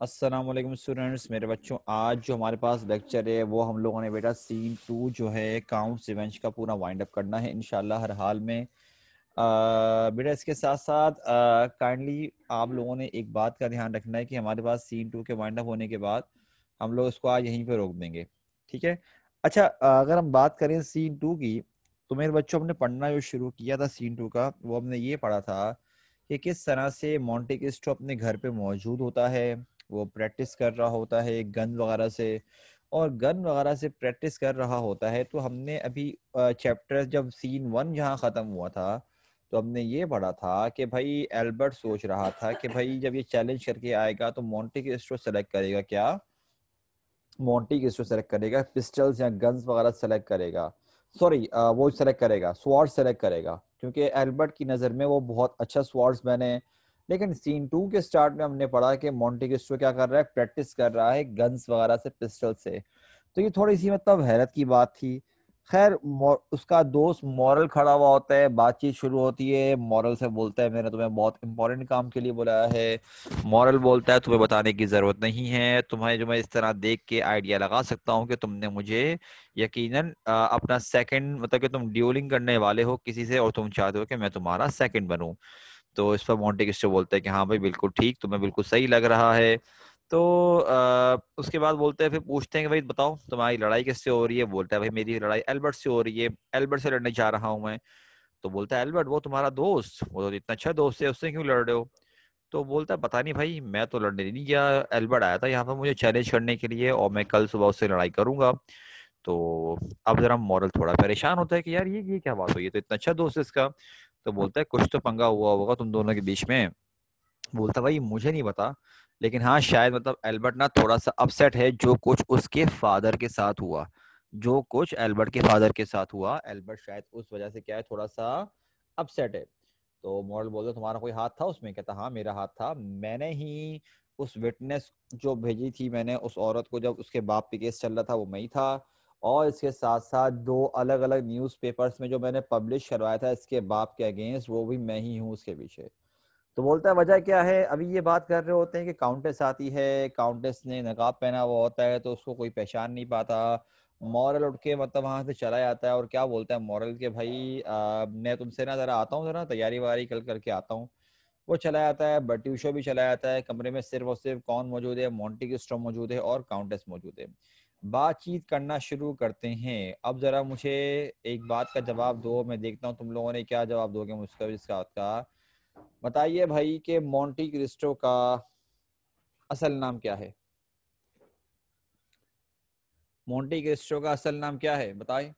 अस्सलाम वालेकुम स्टूडेंट्स, मेरे बच्चों। आज जो हमारे पास लेक्चर है वो हम लोगों ने बेटा सीन 2 जो है काउंट्स इवेंट्स का पूरा वाइंड अप करना है इंशाल्लाह हर हाल में। बेटा इसके साथ साथ काइंडली आप लोगों ने एक बात का ध्यान रखना है कि हमारे पास सीन 2 के वाइंड अप होने के बाद हम लोग इसको आज यहीं पे रोक देंगे। ठीक है। अच्छा, अगर हम बात करें सीन 2 की, तो मेरे बच्चों हमने पढ़ना जो शुरू किया था सीन 2 का, वो हमने ये पढ़ा था कि किस तरह से मोंटे क्रिस्टो अपने घर पे मौजूद होता है। वो प्रैक्टिस कर रहा होता है गन वगैरह से, और गन वगैरह से प्रैक्टिस कर रहा होता है। तो हमने अभी चैप्टर जब सीन 1 जहाँ ख़त्म हुआ था, तो हमने ये पढ़ा था कि भाई एल्बर्ट सोच रहा था कि भाई जब ये चैलेंज करके आएगा तो मोंटे क्रिस्टो सेलेक्ट करेगा क्या, मोंटी क्रिस्टो सेलेक्ट करेगा, पिस्टल्स या गन्स वगैरह सेलेक्ट करेगा। सॉरी, वो सेलेक्ट करेगा, स्वॉर्ड सेलेक्ट करेगा, क्योंकि एल्बर्ट की नज़र में वो बहुत अच्छा स्वॉर्ड्समैन है। लेकिन सीन 2 के स्टार्ट में हमने पढ़ा कि मोंटी क्रिस्टो क्या कर रहा है, प्रैक्टिस कर रहा है गन्स वगैरह से, पिस्टल से। तो ये थोड़ी सी मतलब हैरत की बात थी। खैर, उसका दोस्त मॉरल खड़ा हुआ होता है, बातचीत शुरू होती है। मॉरल से बोलता है मैंने तुम्हें बहुत इंपॉर्टेंट काम के लिए बुलाया है। मॉरल बोलता है तुम्हें बताने की जरूरत नहीं है, तुम्हें जो मैं इस तरह देख के आइडिया लगा सकता हूँ कि तुमने मुझे यकीनन अपना सेकंड, मतलब कि तुम ड्यूलिंग करने वाले हो किसी से और तुम चाहते हो कि मैं तुम्हारा सेकंड बनूं। तो इस पर मोंटे क्रिस्टो बोलते हैं कि हाँ भाई बिल्कुल ठीक, तुम्हें बिल्कुल सही लग रहा है। तो उसके बाद बोलते हैं, फिर पूछते हैं कि भाई बताओ तुम्हारी लड़ाई किससे हो रही है। बोलता है भाई मेरी लड़ाई एल्बर्ट से हो रही है, एल्बर्ट से लड़ने जा रहा हूँ मैं। तो बोलता है एल्बर्ट वो तुम्हारा दोस्त, वो तो इतना अच्छा दोस्त है, उससे क्यों लड़ रहे हो। तो बोलता है पता नहीं भाई, मैं तो लड़ने नहीं गया, एल्बर्ट आया था यहाँ पर मुझे चैलेंज करने के लिए और मैं कल सुबह उससे लड़ाई करूंगा। तो अब जरा मॉरल थोड़ा परेशान होता है कि यार ये क्या बात हुई, ये तो इतना अच्छा दोस्त है इसका। तो बोलता है कुछ तो पंगा हुआ होगा तुम दोनों के बीच में। बोलता भाई मुझे नहीं पता, लेकिन हाँ शायद मतलब एल्बर्ट ना थोड़ा सा अपसेट है जो कुछ उसके फादर के साथ हुआ, जो कुछ एल्बर्ट के फादर के साथ हुआ, एल्बर्ट शायद उस वजह से क्या है थोड़ा सा अपसेट है। तो मॉडल बोलते तुम्हारा कोई हाथ था उसमें। कहता हाँ मेरा हाथ था, मैंने ही उस विटनेस जो भेजी थी, मैंने उस औरत को, जब उसके बाप पे केस चल रहा था वो मैं ही था। और इसके साथ साथ दो अलग अलग न्यूज़पेपर्स में जो मैंने पब्लिश करवाया था इसके बाप के अगेंस्ट, वो भी मैं ही हूँ उसके पीछे। तो बोलता है वजह क्या है। अभी ये बात कर रहे होते हैं कि काउंटेस आती है, काउंटेस ने नकाब पहना हुआ होता है तो उसको कोई पहचान नहीं पाता। मॉरल उठ के मतलब वहां से चला जाता है और क्या बोलता है मॉरल के भाई मैं तुमसे ना जरा आता हूँ, जरा तैयारी वैयारी कल करके आता हूँ। वो चला जाता है, बट्यूशो भी चला जाता है। कमरे में सिर्फ और सिर्फ कौन मौजूद है, मोंटी क्रिस्टो मौजूद है और काउंटेस मौजूद है। बातचीत करना शुरू करते हैं। अब जरा मुझे एक बात का जवाब दो, मैं देखता हूँ तुम लोगों ने क्या जवाब दोगे मुझका इसका बात का। बताइए भाई कि मोंटी क्रिस्टो का असल नाम क्या है। मोंटी क्रिस्टो का असल नाम क्या है बताए।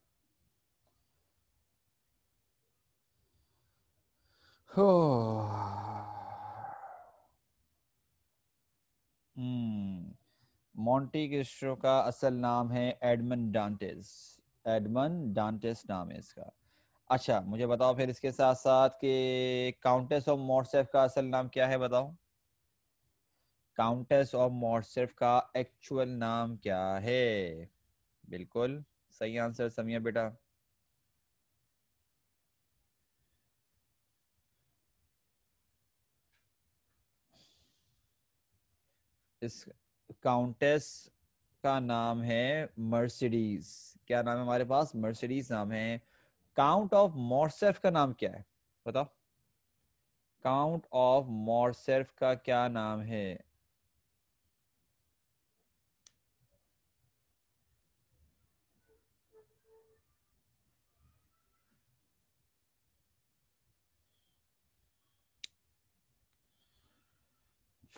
मोंटी क्रिस्टो का असल नाम है एडमंड डांटेस। एडमंड डांटेस नाम है इसका। अच्छा मुझे बताओ फिर इसके साथ साथ कि काउंटेस ऑफ मोर्सेफ का असल नाम क्या है बताओ। काउंटेस ऑफ मोर्सेफ का एक्चुअल नाम क्या है। बिल्कुल सही आंसर समिया बेटा। इस काउंटेस का नाम है मर्सिडीज। क्या नाम है हमारे पास, मर्सिडीज नाम है। काउंट ऑफ मोर्सेफ का नाम क्या है बताओ। काउंट ऑफ मोर्सेफ का क्या नाम है।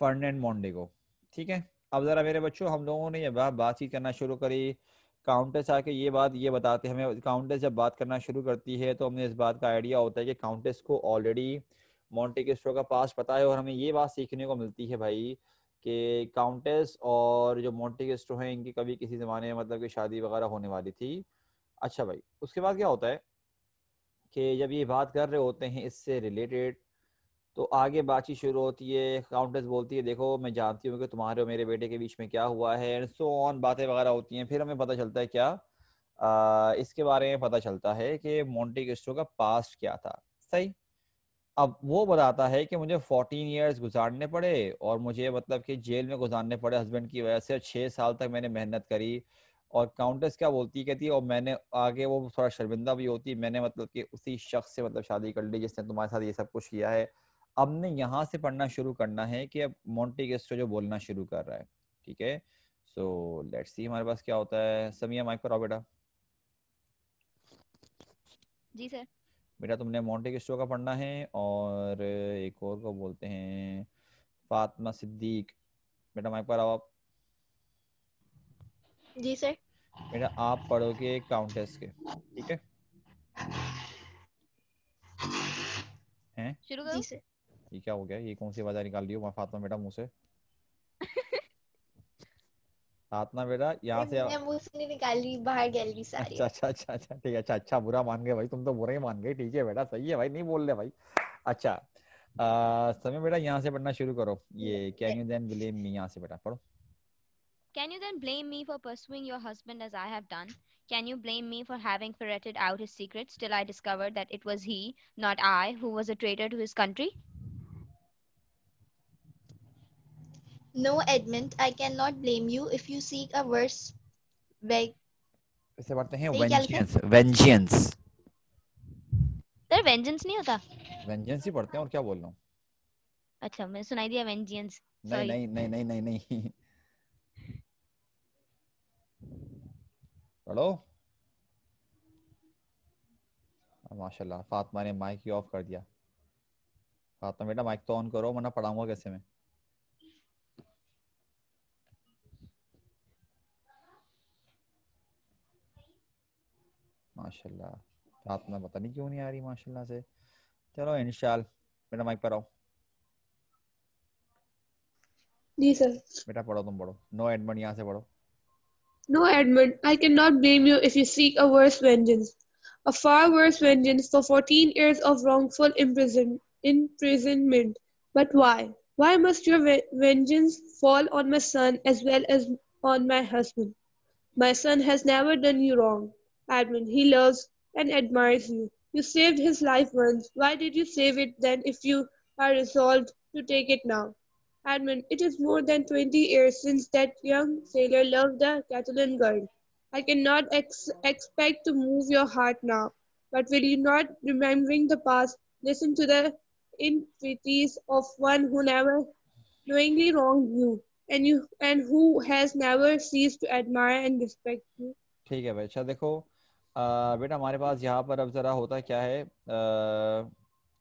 फर्डिनेंड मोंडेगो। ठीक है। अब जरा मेरे बच्चों हम लोगों ने ये बातचीत करना शुरू करी। काउंटेस आके ये बात ये बताते हैं हमें। काउंटेस जब बात करना शुरू करती है तो हमें इस बात का आइडिया होता है कि काउंटेस को ऑलरेडी मोंटे क्रिस्टो का पास पता है। और हमें ये बात सीखने को मिलती है भाई कि काउंटेस और जो मोंटे क्रिस्टो हैं इनकी कभी किसी जमाने में मतलब कि शादी वगैरह होने वाली थी। अच्छा भाई, उसके बाद क्या होता है कि जब ये बात कर रहे होते हैं इससे रिलेटेड, तो आगे बातचीत शुरू होती है। काउंटेस बोलती है देखो मैं जानती हूँ कि तुम्हारे और मेरे बेटे के बीच में क्या हुआ है, एंड सो ऑन, बातें वगैरह होती हैं। फिर हमें पता चलता है क्या, इसके बारे में पता चलता है कि मोंटे क्रिस्टो का पास्ट क्या था। सही। अब वो बताता है कि मुझे 14 ईयर्स गुजारने पड़े और मुझे मतलब कि जेल में गुजारने पड़े हस्बैंड की वजह से, 6 साल तक मैंने मेहनत करी। और काउंटेस क्या बोलती, कहती है और मैंने आगे, वो थोड़ा शर्मिंदा भी होती, मैंने मतलब कि उसी शख्स से मतलब शादी कर ली जिसने तुम्हारे साथ ये सब कुछ किया है। अब ने यहाँ से पढ़ना शुरू करना है कि अब मोंटी क्रिस्टो जो बोलना शुरू कर रहा है। ठीक है, सो लेट्स सी हमारे पास क्या होता है। समिया माइक पर आओ बेटा। जी सर। बेटा तुमने मोंटे क्रिस्टो का पढ़ना है, और एक और को बोलते हैं फातिमा सिद्दीक। बेटा माइक पर आओ आप। जी सर। बेटा आप पढ़ोगे काउंटेस के, ठीक है? हैं? शुरू करो। जी सर। ये क्या हो गया, ये कौन सी आवाज़ निकाल रही हो फातिमा बेटा मुंह से? फातिमा बेटा यहाँ से मैं मुंह से नहीं निकाल रही, बाहर गैलरी से आ रही अच्छा अच्छा अच्छा अच्छा, ठीक है। अच्छा अच्छा, बुरा मान गए भाई, तुम तो बुरा ही मान गए। ठीक है बेटा, सही है भाई, नहीं बोल रहे भाई। अच्छा, समय बेटा यहाँ से पढ़ना शुरू करो। ये कैन है। यू देन ब्लेम मी, यहाँ से बेटा पढ़ो। Can you then blame me for pursuing your husband as I have done? Can you blame me for having ferreted out his secrets till I discovered that it was he, not I, who was a traitor to his country? No, Edmund, I cannot blame you if you seek a worse way. इसे पढ़ते हैं ये क्या लिखा है? Vengeance, vengeance. Sir vengeance नहीं होता? Vengeance ही पढ़ते हैं, और क्या बोल रहा हूँ? अच्छा, मैं सुनाई दिया वेंजियंस। नहीं सॉरी। नहीं नहीं नहीं नहीं नहीं। पढ़ो। माशाल्लाह, फातिमा ने माइक ही ऑफ कर दिया। फातिमा बेटा माइक तो ऑन करो, वरना पढ़ाऊंगा कैसे मैं? माशाल्लाह, फातिमा पता नहीं क्यों नहीं आ रही माशाल्लाह से। चलो इंशाल्लाह, बेटा माइक पर आओ। जी सर। बेटा पढ़ो, तुम पढ़ो। नो एडमंड, यहाँ से पढ़ो। No, Edmund, I cannot blame you if you seek a worse vengeance. A far worse vengeance for 14 years of wrongful imprisonment. But why? Why must your vengeance fall on my son as well as on my husband? My son has never done you wrong. Edmund, he loves and admires you. You saved his life once. Why did you save it then if you are resolved to take it now? Edmund, it is more than 20 years since that young sailor loved the Catalan girl. I cannot expect to move your heart now. But will you not, remembering the past, listen to the entreaties of one who never knowingly wronged you, and who has never ceased to admire and respect you? ठीक है भाई। अच्छा देखो, बेटा हमारे पास यहाँ पर अब ज़रा होता क्या है,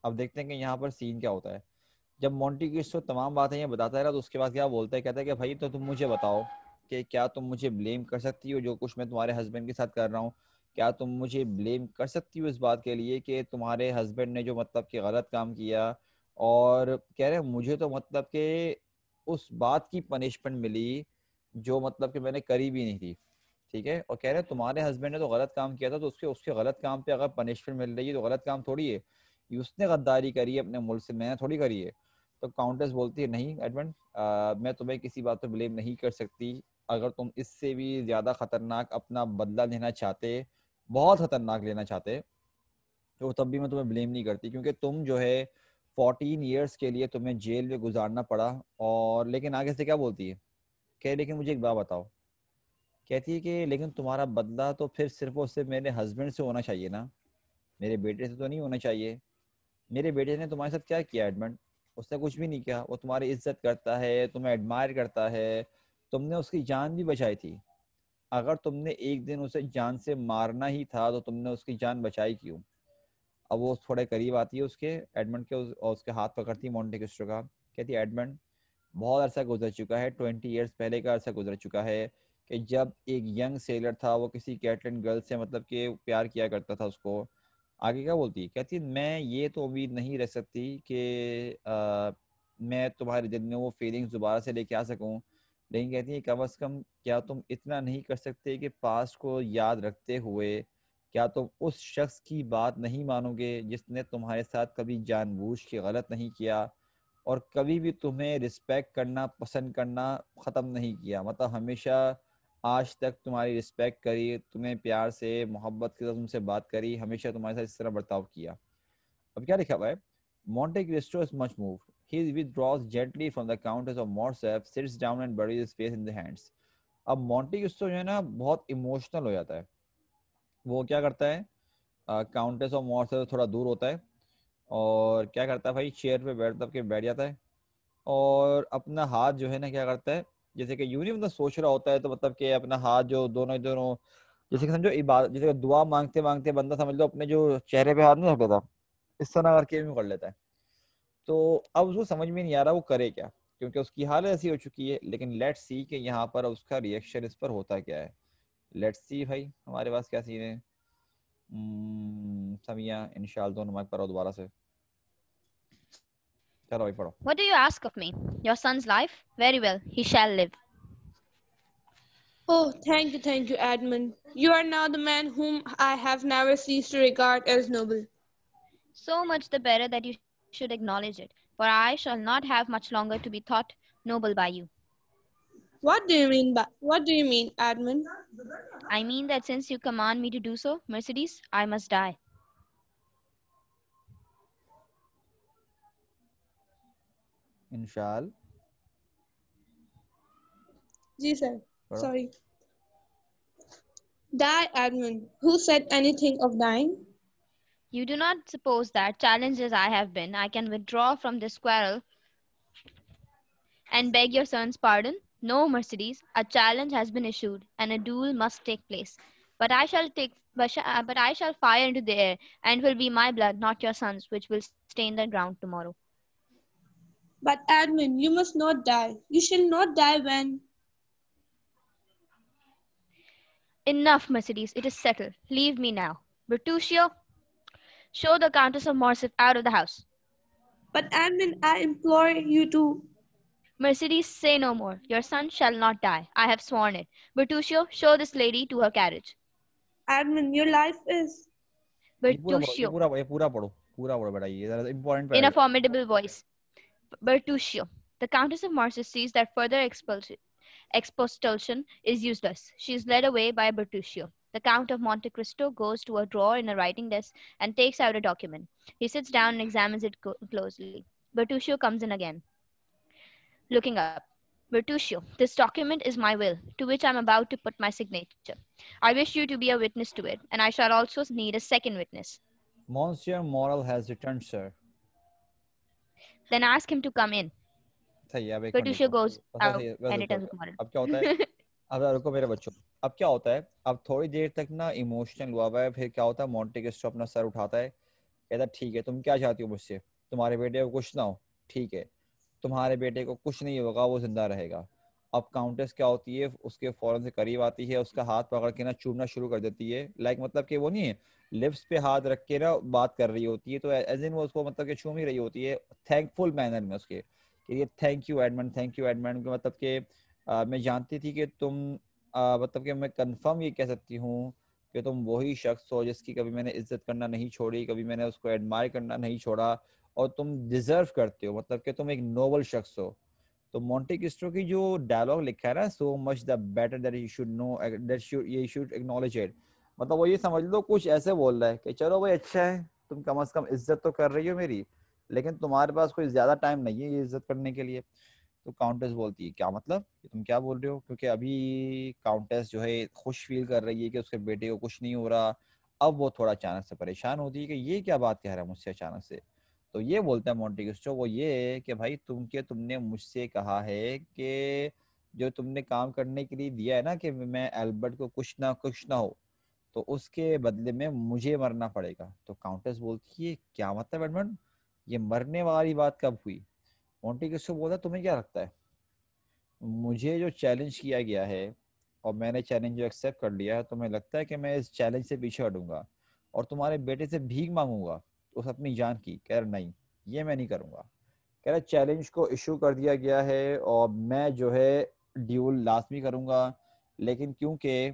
अब देखते हैं कि यहाँ पर सीन क्या होता है। जब मोंटी क्रिस्टो तमाम बातें ये बताता है ना, तो उसके बाद क्या बोलता है, कहता है कि भाई तो तुम मुझे बताओ कि क्या तुम मुझे ब्लेम कर सकती हो जो कुछ मैं तुम्हारे हस्बैंड के साथ कर रहा हूँ? क्या तुम मुझे ब्लेम कर सकती हो इस बात के लिए कि तुम्हारे हस्बैंड ने जो मतलब कि गलत काम किया? और कह रहे हैं मुझे तो मतलब कि उस बात की पनिशमेंट मिली जो मतलब कि मैंने करी भी नहीं थी। ठीक है, और कह रहे हैं तुम्हारे हस्बैंड ने तो गलत काम किया था, तो उसके उसके गलत काम पे अगर पनिशमेंट मिल रही है तो गलत काम थोड़ी है, ये उसने गद्दारी करी है अपने मुल्क से, मैंने थोड़ी करी है। तो काउंटेस बोलती है नहीं एडमंड, मैं तुम्हें किसी बात पे ब्लेम नहीं कर सकती। अगर तुम इससे भी ज़्यादा खतरनाक अपना बदला लेना चाहते, बहुत खतरनाक लेना चाहते, तो तब भी मैं तुम्हें ब्लेम नहीं करती, क्योंकि तुम जो है 14 ईयर्स के लिए तुम्हें जेल में गुजारना पड़ा। और लेकिन आगे से क्या बोलती है, कह लेकिन मुझे एक बात बताओ, कहती है कि लेकिन तुम्हारा बदला तो फिर सिर्फ और सिर्फ मेरे हस्बैंड से होना चाहिए ना, मेरे बेटे से तो नहीं होना चाहिए। मेरे बेटे ने तुम्हारे साथ क्या किया एडमंड? उसने कुछ भी नहीं किया। वो तुम्हारी इज्जत करता है, तुम्हें एडमायर करता है, तुमने उसकी जान भी बचाई थी। अगर तुमने एक दिन उसे जान से मारना ही था तो तुमने उसकी जान बचाई क्यों? अब वो थोड़े करीब आती है उसके, एडमंड के, और उसके हाथ पकड़ती है मोंटे क्रिस्टो का। कहती है एडमंड, बहुत अरसा गुजर चुका है, 20 ईयर्स पहले का अरसा गुजर चुका है कि जब एक यंग सेलर था, वो किसी कैटलन गर्ल से मतलब कि प्यार किया करता था उसको। आगे क्या बोलती है, कहती है मैं ये तो उम्मीद नहीं रख सकती कि मैं तुम्हारे दिल में वो फीलिंग्स दोबारा से लेके आ सकूं, लेकिन कहती है कम अज़ कम क्या तुम इतना नहीं कर सकते कि पास्ट को याद रखते हुए क्या तुम उस शख्स की बात नहीं मानोगे जिसने तुम्हारे साथ कभी जानबूझ के गलत नहीं किया, और कभी भी तुम्हें रिस्पेक्ट करना, पसंद करना ख़त्म नहीं किया, मतलब हमेशा आज तक तुम्हारी रिस्पेक्ट करी, तुम्हें प्यार से मोहब्बत के साथ तुमसे बात करी, हमेशा तुम्हारे साथ इस तरह बर्ताव किया। अब क्या लिखा हुआ है, Monte Cristo is much moved. He withdraws gently from the countess of Morcerf, sits down and buries his face in the hands. अब मॉन्टी क्रिस्टो जो है ना बहुत इमोशनल हो जाता है. वो क्या करता है, काउंटेस ऑफ मॉर्सेफ से थोड़ा दूर होता है और क्या करता है भाई, चेयर पे बैठ जाता है और अपना हाथ जो है ना क्या करता है, जैसे कि यूं नहीं मतलब सोच रहा होता है, तो मतलब कि अपना हाथ जो दोनों दोनों, जैसे कि समझो इबादत, जैसे कि दुआ मांगते मांगते बंदा समझ लो अपने जो चेहरे पे हाथ नहीं रख देता, इस तरह करके यूं कर लेता है. तो अब उसको समझ में नहीं आ रहा वो करे क्या, क्योंकि उसकी हालत ऐसी हो चुकी है. लेकिन लेट्स सी कि यहाँ पर उसका रिएक्शन इस पर होता क्या है. लेट्स सी भाई हमारे पास क्या सीन है. समिया इंशाल्लाह दोनों मार्क पर दोबारा से. चलो भाई पढ़ो. What do you ask of me? Your son's life? Very well, he shall live. Oh, thank you, Edmund. You are now the man whom I have never ceased to regard as noble. So much the better that you should acknowledge it, for I shall not have much longer to be thought noble by you. What do you mean, Edmund? I mean that since you command me to do so, Mercedes, I must die. इंशाल्लाह. Ji, sir. पढ़ो. Sorry. Die, Edmund. Who said anything of dying? You do not suppose that, challenged as I have been, I can withdraw from this quarrel and beg your son's pardon? No, Mercedes, a challenge has been issued, and a duel must take place. But I shall fire into the air, and it will be my blood, not your son's, which will stain the ground tomorrow. But Edmund, you must not die. You shall not die when... Enough, Mercedes, it is settled. Leave me now. Bertuccio, show the Countess of Morcerf out of the house. But Edmund, I implore you to... Mercedes, say no more. Your son shall not die. I have sworn it. Bertuccio, show this lady to her carriage. Edmund, your life is... ये पूरा पढ़ो, Bertuccio, पूरा पढ़ो बेटा, ये जरा important in a paragraph. formidable voice. Bertuccio, the Countess of Morcerf sees that further expostulation is useless. She is led away by Bertuccio. The Count of Monte Cristo goes to a drawer in a writing desk and takes out a document. He sits down and examines it closely. Bertuccio comes in again, looking up. Bertuccio, this document is my will, to which I am about to put my signature. I wish you to be a witness to it, and I shall also need a second witness. Monsieur Morel has returned, sir. Then ask him to come in. सही है. अब एक minute Bertuccio रुको. goes बस out सही है, and वैसे returns रुको. with Morel. अब क्या होता है, अब रुको मेरे बच्चों. अब क्या होता है, अब थोड़ी देर तक ना इमोशनल हुआ हुआ है, फिर क्या होता है, मॉन्टे क्रिस्टो अपना सर उठाता है, कहता है ठीक है तुम क्या चाहती हो मुझसे, तुम्हारे बेटे को कुछ ना हो, ठीक है तुम्हारे बेटे को कुछ नहीं होगा, वो जिंदा रहेगा. अब काउंटेस क्या होती है, उसके फौरन से करीब आती है, उसका हाथ पकड़ के ना चूमना शुरू कर देती है. लाइक मतलब कि वो नहीं है, लिप्स पे हाथ रख के ना बात कर रही होती है, तो एज इन वो उसको मतलब कि चूम ही रही होती है थैंकफुल मैनर में उसके, कि ये थैंक यू एडमंड, मतलब कि मैं जानती थी कि तुम मतलब कि मैं कंफर्म ये कह सकती हूँ कि तुम वही शख्स हो जिसकी कभी मैंने इज्जत करना नहीं छोड़ी, कभी मैंने उसको एडमायर करना नहीं छोड़ा, और तुम डिजर्व करते हो, मतलब कि तुम एक नोबल शख्स हो. तो मॉन्टे क्रिस्टो की जो डायलॉग लिखा है ना, so much the better that you should know, that you should acknowledge it, मतलब वो ये समझ लो कुछ ऐसे बोल रहा है कि चलो भाई अच्छा है, तुम कम से कम इज्जत तो कर रही हो मेरी, लेकिन तुम्हारे पास कोई ज्यादा टाइम नहीं है ये इज्जत करने के लिए. तो काउंटेस बोलती है क्या मतलब, तुम क्या बोल रहे हो, क्योंकि अभी काउंटेस जो है खुश फील कर रही है कि उसके बेटे को कुछ नहीं हो रहा. अब वो थोड़ा अचानक से परेशान होती है कि ये क्या बात कह रहा है मुझसे अचानक से. तो ये बोलता है मॉन्टे क्रिस्टो, वो ये कि भाई तुमने मुझसे कहा है कि जो तुमने काम करने के लिए दिया है ना, कि मैं एल्बर्ट को कुछ ना हो, तो उसके बदले में मुझे मरना पड़ेगा. तो काउंटेस बोलती है क्या मतलब एडमंड, ये मरने वाली बात कब हुई. मॉन्टे क्रिस्टो बोलता है तुम्हें क्या लगता है, मुझे जो चैलेंज किया गया है और मैंने चैलेंज जो एक्सेप्ट कर लिया है, तुम्हें लगता है कि मैं इस चैलेंज से पीछे हटूंगा और तुम्हारे बेटे से भीख मांगूंगा उस अपनी जान की. कह रहा नहीं, ये मैं नहीं करूंगा. कह रहा चैलेंज को इशू कर दिया गया है और मैं जो है ड्यूल लाजमी करूंगा, लेकिन क्योंकि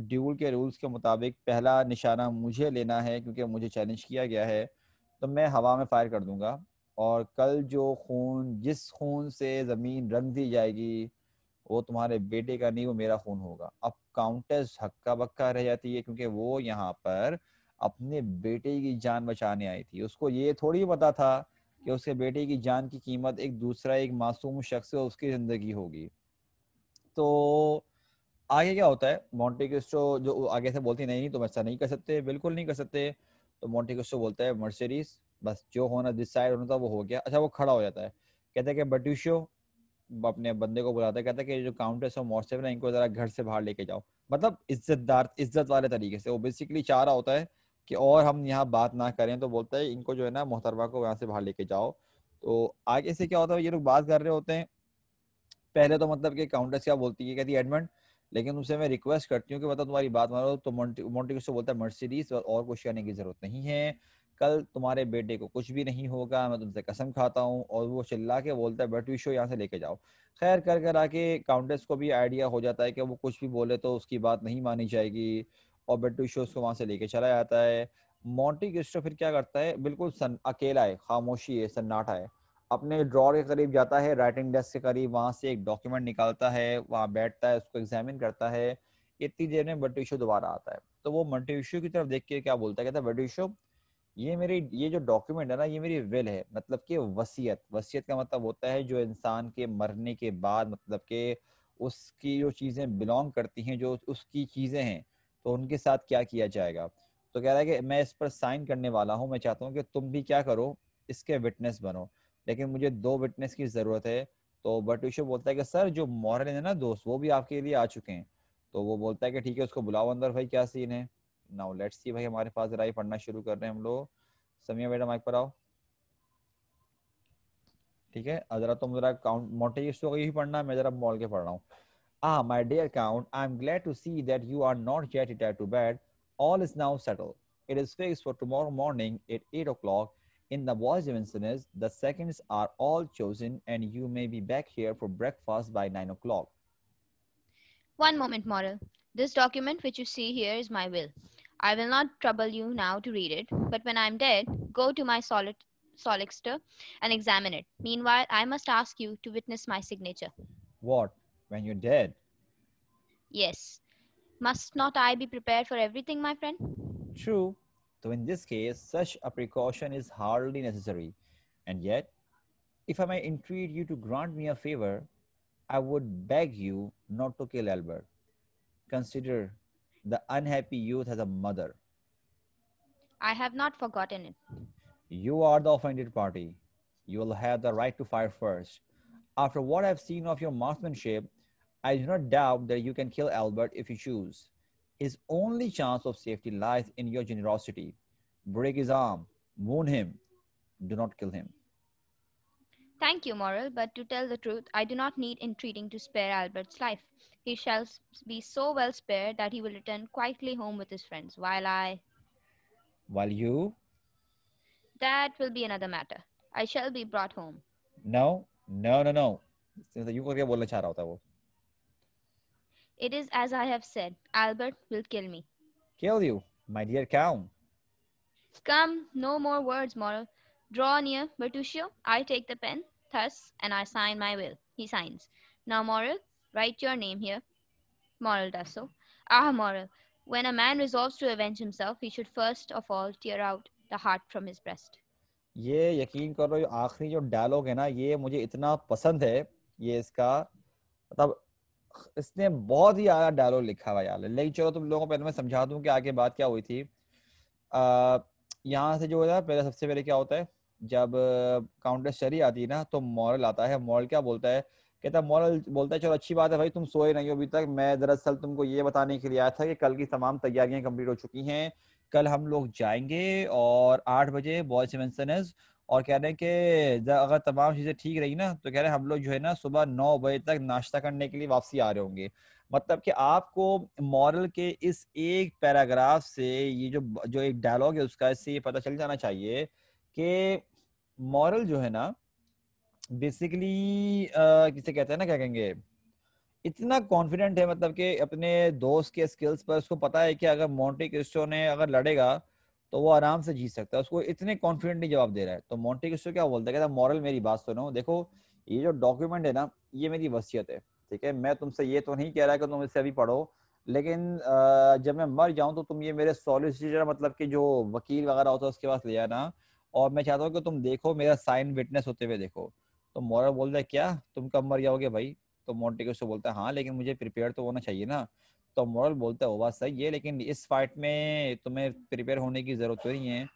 ड्यूल के रूल्स के मुताबिक पहला निशाना मुझे लेना है, क्योंकि मुझे चैलेंज किया गया है, तो मैं हवा में फायर कर दूंगा और कल जिस खून से ज़मीन रंग दी जाएगी वो तुम्हारे बेटे का नहीं, वो मेरा खून होगा. अब काउंटेस हक्का बक्का रह जाती है, क्योंकि वो यहाँ पर अपने बेटे की जान बचाने आई थी। उसको ये थोड़ी पता था कि उसके बेटे की जान की कीमत एक दूसरा एक मासूम शख्स और उसकी जिंदगी होगी। तो आगे क्या होता है, मोंटे क्रिस्टो जो आगे से बोलती नहीं तुम ऐसा नहीं कर सकते, बिल्कुल नहीं कर सकते। तो मोंटे क्रिस्टो बोलता है मर्सिडीज, बस जो होना डिसाइड होना था वो हो गया। अच्छा वो खड़ा हो जाता है, कहता है कि बर्ट्यूशियो, अपने बंदे को बुलाता है, कहता है कि जो काउंटेस और मॉर्सेल है इनको जरा घर से बाहर लेके जाओ। मतलब इज्जतदार इज्जत वाले तरीके से। वो बेसिकली चाह रहा होता है कि और हम यहाँ बात ना करें, तो बोलता है इनको जो है ना मोहतरमा को यहाँ से बाहर लेके जाओ। तो आगे से क्या होता है, ये लोग बात कर रहे होते हैं। पहले तो मतलब कि काउंटेस क्या बोलती है, कहती है एडमंड लेकिन तुमसे मैं रिक्वेस्ट करती हूँ कि मतलब तुम्हारी बात मानो। तो मोंटेक्रिस्टो बोलता है मर्सिडीज और कुछ कहने की जरूरत नहीं है, कल तुम्हारे बेटे को कुछ भी नहीं होगा, मैं तुमसे कसम खाता हूँ। और वो चिल्ला के बोलता है बर्ट्यूशो यहाँ से लेके जाओ। खैर कर कर आके काउंटेस को भी आइडिया हो जाता है कि वो कुछ भी बोले तो उसकी बात नहीं मानी जाएगी, और बर्ट्यूशो उसको वहां से लेके चला जाता है। मोंटी क्रिस्टो फिर क्या करता है, बिल्कुल अकेला है, खामोशी है, सन्नाटा है, अपने ड्रॉर के करीब जाता है, राइटिंग डेस्क के करीब, वहां से एक डॉक्यूमेंट निकालता है, वहां बैठता है, उसको एग्जामिन करता है। इतनी देर में बर्टिशो दोबारा आता है। तो वो मर्टिशो की तरफ देख के क्या बोलता है, कहता है बर्टिशो ये जो डॉक्यूमेंट है ना, ये मेरी विल है, मतलब कि वसीयत। वसीयत का मतलब होता है जो इंसान के मरने के बाद, मतलब कि उसकी जो चीजें बिलोंग करती हैं, जो उसकी चीजें हैं, तो उनके साथ क्या किया जाएगा। तो कह रहा है कि मैं इस पर साइन करने वाला हूँ, मैं चाहता हूँ कि तुम भी क्या करो, इसके विटनेस बनो, लेकिन मुझे 2 विटनेस की जरूरत है। तो बर्टिशो बोलता है कि सर जो मॉरल है ना दोस्त, वो भी आपके लिए आ चुके हैं। तो वो बोलता है कि ठीक है उसको बुलाओ अंदर, भाई क्या सीन है। नाउ लेट्स सी भाई, हमारे पास जरा ये पढ़ना शुरू कर रहे हैं हम लोग। समिया बेटा माइक पर आओ। ठीक है, जरा तुम जरा काउंट मोंटेक्रिस्टो का ही पढ़ना, मैं जरा मॉल के पढ़ रहा हूँ। Ah, my dear Count, I am glad to see that you are not yet retired to bed. All is now settled. It is fixed for tomorrow morning at 8 o'clock. In the voice of incidents, the seconds are all chosen, and you may be back here for breakfast by 9 o'clock. One moment, Moral. This document which you see here is my will. I will not trouble you now to read it, but when I am dead, go to my solicitor and examine it. Meanwhile, I must ask you to witness my signature. What? When you're dead? Yes. Must not I be prepared for everything, my friend? True. So in this case, such a precaution is hardly necessary. And yet, if I may entreat you to grant me a favor, I would beg you not to kill Albert. Consider the unhappy youth as a mother. I have not forgotten it. You are the offended party. You will have the right to fire first. After what I've seen of your marksmanship, I do not doubt that you can kill Albert if you choose. His only chance of safety lies in your generosity. Break his arm, wound him, do not kill him. Thank you, Moral, but to tell the truth, I do not need entreating to spare Albert's life. He shall be so well spared that he will return quietly home with his friends, while I. While you, That will be another matter. I shall be brought home. no, no, no, no. You करके बोलना चाह रहा होता है वो. It is as I have said. Albert will kill me. Kill you, my dear Count. Come, no more words, Moral. Draw near, Bertuccio. I take the pen, thus, and I sign my will. He signs. Now, Moral, write your name here. Moral does so. Ah, Moral, when a man resolves to avenge himself, he should first of all tear out the heart from his breast. ये यकीन करो, आखिरी जो dialogue है ना, ये मुझे इतना पसंद है। ये इसका मतलब इसने बहुत ही ज्यादा डायलॉग लिखा हुआ यार। लेकिन चलो तुम लोगों को पहले मैं समझा दूं कि आगे बात क्या हुई थी। यहाँ से जो है पहले, सबसे पहले क्या होता है, जब काउंटेस चली आती है ना, तो मॉरल आता है। मॉरल क्या बोलता है, कहता है, मॉरल बोलता है चलो अच्छी बात है भाई, तुम सोए नहीं हो अभी तक। मैं दरअसल तुमको ये बताने के लिए आया था कि कल की तमाम तैयारियां कंप्लीट हो चुकी हैं। कल हम लोग जाएंगे और 8 बजे बॉयज सिमंसनस, और कह रहे हैं कि अगर तमाम चीजें ठीक रही ना, तो कह रहे हैं हम लोग जो है ना सुबह 9 बजे तक नाश्ता करने के लिए वापसी आ रहे होंगे। मतलब कि आपको मॉरल के इस एक पैराग्राफ से, ये जो जो एक डायलॉग है उसका, इससे ये पता चल जाना चाहिए कि मॉरल जो है ना बेसिकली किसे कहते हैं ना, क्या कहेंगे, इतना कॉन्फिडेंट है, मतलब कि अपने दोस्त के स्किल्स पर। उसको पता है कि अगर मोंटे क्रिस्टो ने अगर लड़ेगा तो वो आराम से जीत सकता है। उसको इतने कॉन्फिडेंटली जवाब दे रहा है। तो मोंटे क्रिस्टो क्या बोलता है, कहता है मॉरल मेरी बात सुनो, देखो ये जो डॉक्यूमेंट है ना, ये मेरी वसीयत है, ठीक है। मैं तुमसे ये तो नहीं कह रहा कि तुम इसे अभी पढ़ो, लेकिन जब मैं मर जाऊं तो तुम ये मेरे सॉलिसिटर मतलब कि जो वकील वगैरह होता है उसके पास ले आना, और मैं चाहता हूँ कि तुम देखो मेरा साइन विटनेस होते हुए देखो। तो मोरल बोलता है क्या तुम कब मर जाओगे भाई? तो मोंटी क्रिस्टो बोलता है हाँ लेकिन मुझे प्रिपेयर तो होना चाहिए ना। तो मोरल बोलता है वो बात सही है लेकिन इस फाइट में तुम्हें प्रिपेयर होने की जरूरत तो नहीं है।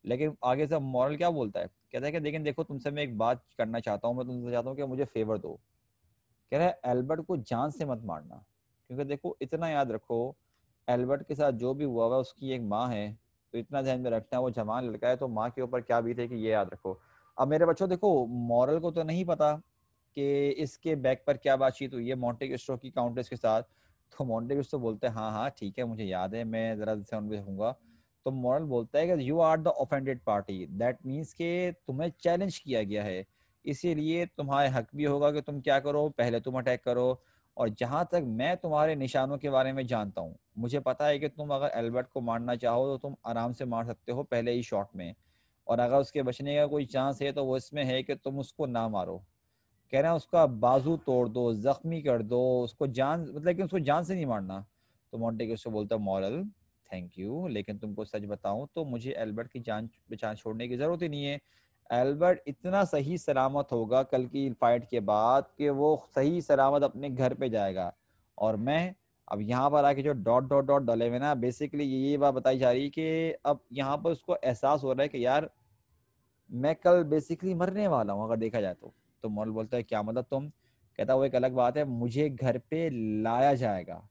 लेकिन आगे से मोरल क्या बोलता है, कहता है कि लेकिन देखो तुमसे मैं एक बात करना चाहता हूँ, मैं तुमसे चाहता हूँ कि मुझे फेवर दो। कह रहा है एल्बर्ट को जान से मत मारना, क्योंकि देखो इतना याद रखो एल्बर्ट के साथ जो भी हुआ हुआ उसकी एक माँ है, तो इतना ध्यान में रखना है वो जवान लड़का है तो माँ के ऊपर क्या बीते कि ये याद रखो। अब मेरे बच्चों देखो मॉरल को तो नहीं पता कि इसके बैक पर क्या बातचीत हुई है मोंटे क्रिस्टो की काउंटेस के साथ। तो मोंटे क्रिस्टो बोलते हैं हाँ हाँ ठीक है मुझे याद है, मैं जरा से उन पे रहूंगा। तो मॉरल बोलता है कि you are the offended party, that means के तुम्हें चैलेंज किया गया है, इसीलिए तुम्हारे हक भी होगा कि तुम क्या करो, पहले तुम अटैक करो। और जहां तक मैं तुम्हारे निशानों के बारे में जानता हूँ, मुझे पता है कि तुम अगर एल्बर्ट को मारना चाहो तो तुम आराम से मार सकते हो पहले ही शॉट में, और अगर उसके बचने का कोई चांस है तो वो इसमें है कि तुम उसको ना मारो। कह रहे हैं उसका बाजू तोड़ दो, जख्मी कर दो, उसको जान मतलब कि उसको जान से नहीं मारना। तो मोंटे क्रिस्टो बोलता है मॉरल थैंक यू, लेकिन तुमको सच बताऊं तो मुझे एल्बर्ट की जान बचान छोड़ने की जरूरत ही नहीं है। एल्बर्ट इतना सही सलामत होगा कल की फाइट के बाद कि वो सही सलामत अपने घर पे जाएगा। और मैं अब यहाँ पर आके जो डॉट डॉट डॉट डले हुए ना, बेसिकली ये बात बताई जा रही है कि अब यहाँ पर उसको एहसास हो रहा है कि यार मैं कल बेसिकली मरने वाला हूँ अगर देखा जाए तो मॉल बोलता है क्या मतलब तुम? कहता है वो एक अलग बात है, मुझे घर पे लाया जाएगा,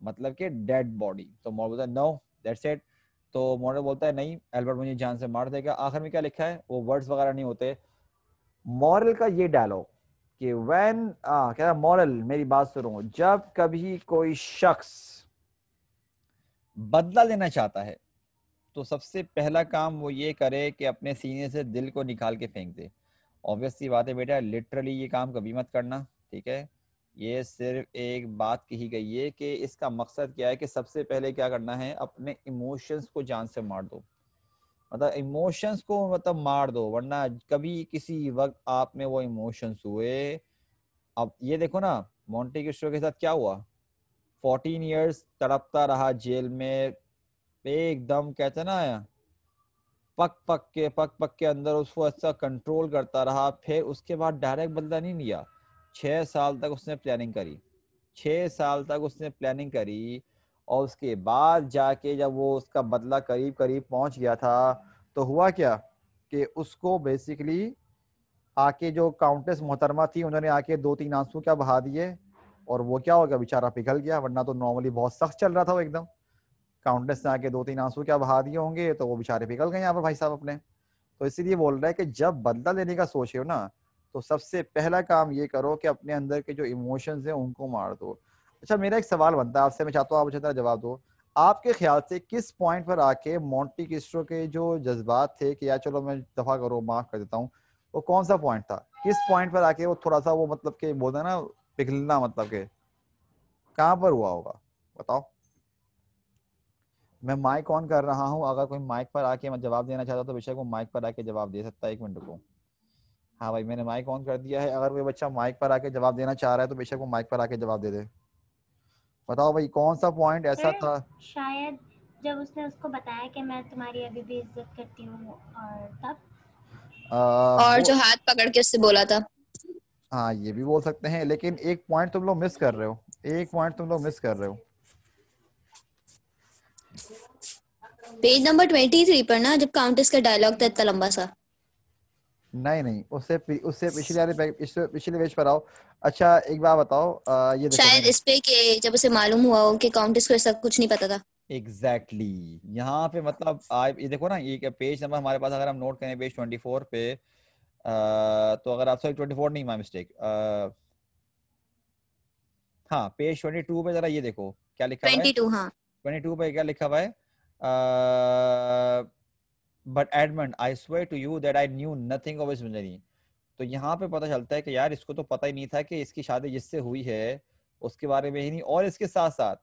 मतलब कि डेड बॉडी। तो मॉल बोलता है नो दैट्स इट। तो मॉडल बोलता है नहीं एल्बर्ट मुझे जान से मार देगा। आखिर में क्या लिखा है, वो वर्ड्स वगैरह नहीं होते, मॉरल का ये डायलॉग कि व्हेन कह रहा मॉरल मेरी बात सुनो, जब कभी कोई शख्स बदला लेना चाहता है तो सबसे पहला काम वो ये करे कि अपने सीने से दिल को निकाल के फेंक दे। ऑब्वियस सी बात है बेटा, लिटरली ये काम कभी मत करना, ठीक है। ये सिर्फ एक बात कही गई है कि इसका मकसद क्या है कि सबसे पहले क्या करना है, अपने इमोशंस को जान से मार दो, मतलब इमोशंस को मतलब मार दो, वरना कभी किसी वक्त आप में वो इमोशंस हुए। अब ये देखो ना मोंटे क्रिस्टो के साथ क्या हुआ, 14 ईयर्स तड़पता रहा जेल में, एकदम कहते हैं ना पक पक के अंदर उसको ऐसा कंट्रोल करता रहा, फिर उसके बाद डायरेक्ट बदला नहीं लिया। 6 साल तक उसने प्लानिंग करी, 6 साल तक उसने प्लानिंग करी, और उसके बाद जाके जब वो उसका बदला करीब करीब पहुंच गया था तो हुआ क्या कि उसको बेसिकली आके जो काउंटेस मोहतरमा थी उन्होंने आके 2-3 आंसू क्या बहा दिए, और वो क्या हो गया बेचारा पिघल गया, वरना तो नॉर्मली बहुत सख्त चल रहा था वो एकदम। काउंटेस ने आके 2-3 आंसू क्या बहा दिए होंगे तो वो बेचारे पिघल गए यहाँ पर भाई साहब अपने। तो इसीलिए बोल रहा है कि जब बदला लेने का सोचे हो ना तो सबसे पहला काम ये करो कि अपने अंदर के जो इमोशंस हैं उनको मार दो। अच्छा मेरा एक सवाल बनता है आपसे, मैं चाहता हूँ आप मुझे जरा जवाब दो। आपके ख्याल से किस पॉइंट पर आके मोंटी क्रिस्टो के जो जज्बात थे कि यार चलो मैं दफा करो माफ कर देता हूँ, वो कौन सा पॉइंट था? किस पॉइंट पर आके वो थोड़ा सा वो मतलब के बोलते हैं ना पिघलना, मतलब के कहाँ पर हुआ होगा बताओ। मैं माइक ऑन कर रहा हूँ, अगर कोई माइक पर आके मैं जवाब देना चाहता तो बेशक वो माइक पर आके जवाब दे सकता है। 1 मिनट को, हाँ भाई मैंने माइक ऑन कर दिया है, अगर कोई बच्चा माइक पर आके जवाब देना चाह रहा है तो बेशक वो माइक पर आके जवाब दे दे। बताओ भाई कौन सा पॉइंट ऐसा था? शायद जब उसने उसको बताया कि मैं तुम्हारी अभी भी इज्जत करती हूँ, और तब और वो जो हाथ पकड़ के उससे बोला था। हाँ ये भी बोल सकते हैं, लेकिन एक पॉइंट तुम लोग मिस कर रहे हो, एक पॉइंट तुम लोग मिस कर रहे हो। पेज नंबर 23 पर ना, जब काउंटेस का डायलॉग था इतना लंबा सा। नहीं नहीं उससे उससे पिछले वाले पिछले पेज पर आओ। अच्छा एक बात बताओ, ये देखो शायद इस पे कि जब उसे मालूम हुआ हो कि काउंटेस को ऐसा कुछ नहीं पता था। एग्जैक्टली यहाँ पे मतलब ये देखो ना, ये पेज नंबर हमारे पास अगर हम नोट करें पेज 24 पे, तो अगर आप सॉरी 24 नहीं, माय मिस्टेक, हाँ पेज 22 पे जरा ये देखो क्या लिखा हुआ है। 22, हाँ। 22 पे क्या लिखा हुआ है, but Edmund I swear to you that I knew nothing of his injury. तो यहाँ पे पता चलता है कि यार इसको तो पता ही नहीं था कि इसकी शादी जिससे हुई है उसके बारे में ही नहीं, और इसके साथ साथ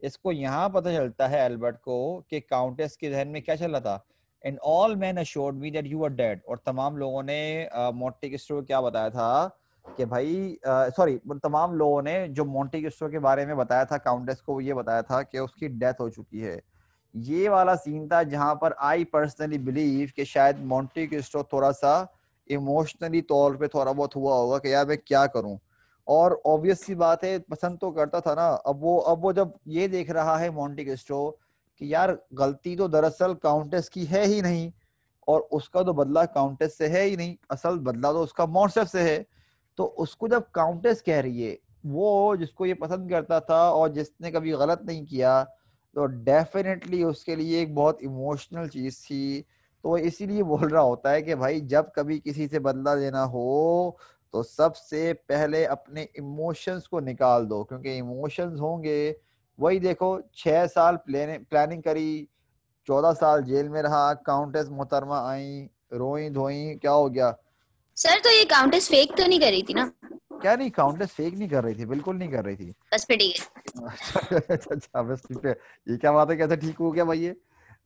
इसको यहाँ पता चलता है एल्बर्ट को कि काउंटेस के जहन में क्या चल रहा था। And all man assured me that you are dead, और तमाम लोगों ने मोंटे क्रिस्टो को क्या बताया था कि भाई सॉरी तमाम लोगों ने जो मोंटे क्रिस्टो के बारे में बताया था काउंटेस को, ये बताया था कि उसकी डेथ हो चुकी है। ये वाला सीन था जहां पर आई पर्सनली बिलीव कि शायद मोंटे क्रिस्टो थोड़ा सा इमोशनली तौर पे थोड़ा बहुत हुआ होगा कि यार मैं क्या करूं, और ऑब्वियस सी बात है पसंद तो करता था ना। अब वो जब ये देख रहा है मोंटे क्रिस्टो कि यार गलती तो दरअसल काउंटेस की है ही नहीं, और उसका तो बदला काउंटेस से है ही नहीं, असल बदला तो उसका मॉर्सेफ से है। तो उसको जब काउंटेस कह रही है, वो जिसको ये पसंद करता था और जिसने कभी गलत नहीं किया, तो डेफिनेटली उसके लिए एक बहुत इमोशनल चीज थी। तो वो इसीलिए बोल रहा होता है कि भाई जब कभी किसी से बदला लेना हो तो सबसे पहले अपने इमोशंस को निकाल दो, क्योंकि इमोशंस होंगे। वही देखो 6 साल प्लानिंग करी, 14 साल जेल में रहा, काउंटेस मोहतरमा आई, रोई धोई, क्या हो गया? सर तो ये काउंटेस फेक तो नहीं कर रही थी ना? क्या नहीं, काउंटेस फेक नहीं कर रही थी, बिल्कुल नहीं कर रही थी। बस फिर ठीक है। अच्छा बस ठीक है। ये क्या बात है, कैसे ठीक हो गया भाई? ये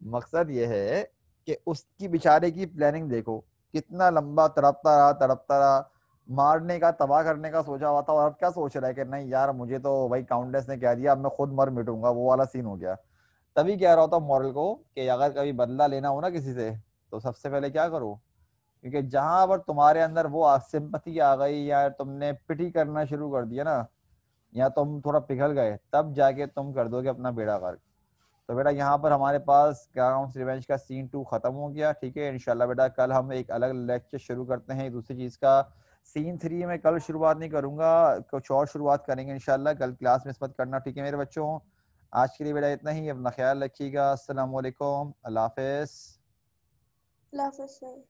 मकसद ये है कि उसकी बेचारे की प्लानिंग देखो, कितना लंबा तड़पता रहा, मारने का तबाह करने का सोचा हुआ था, और अब क्या सोच रहा है कि नहीं यार मुझे तो भाई काउंटेस ने कह दिया, अब मैं खुद मर मिटूंगा, वो वाला सीन हो गया। तभी कह रहा होता मॉरल को कि अगर कभी बदला लेना हो ना किसी से, तो सबसे पहले क्या करो, क्योंकि जहां पर तुम्हारे अंदर वो सिंपैथी आ गई या तुमने पिटी करना शुरू कर दिया ना, या तुम थोड़ा पिघल गए, तब जाके तुम कर दोगे अपना बेड़ा गर्क। तो बेटा यहाँ पर हमारे पास काउंट्स रिवेंज का सीन 2 खत्म हो गया। ठीक है, इंशाल्लाह बेटा कल हम एक अलग लेक्चर शुरू करते हैं दूसरी चीज का। सीन 3 में कल शुरुआत नहीं करूंगा, कुछ और शुरुआत करेंगे इंशाल्लाह, कल क्लास मिस मत करना। ठीक है मेरे बच्चों, आज के लिए बेटा इतना ही, अपना ख्याल रखिएगा। अस्सलाम वालेकुम, अल्लाह हाफिज। अल्लाह हाफ़िज़ सर।